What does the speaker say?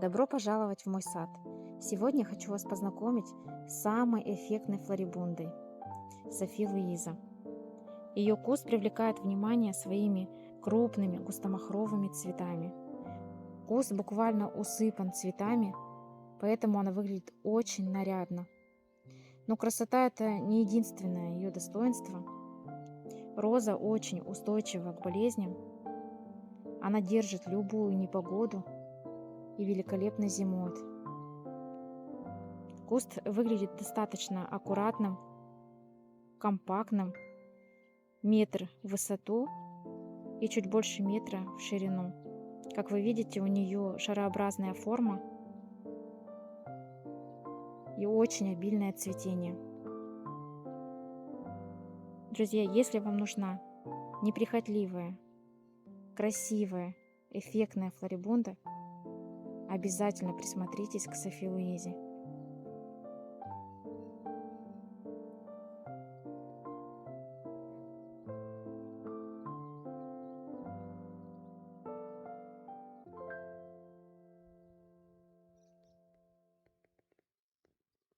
Добро пожаловать в мой сад! Сегодня хочу вас познакомить с самой эффектной флорибундой – Софи Луиза. Ее куст привлекает внимание своими крупными густомахровыми цветами. Куст буквально усыпан цветами, поэтому она выглядит очень нарядно. Но красота – это не единственное ее достоинство. Роза очень устойчива к болезням. Она держит любую непогоду и великолепно зимует. Куст выглядит достаточно аккуратным, компактным, метр в высоту и чуть больше метра в ширину. Как вы видите, у нее шарообразная форма и очень обильное цветение. Друзья, если вам нужна неприхотливая, красивая, эффектная флорибунда, обязательно присмотритесь к Софи Луизе.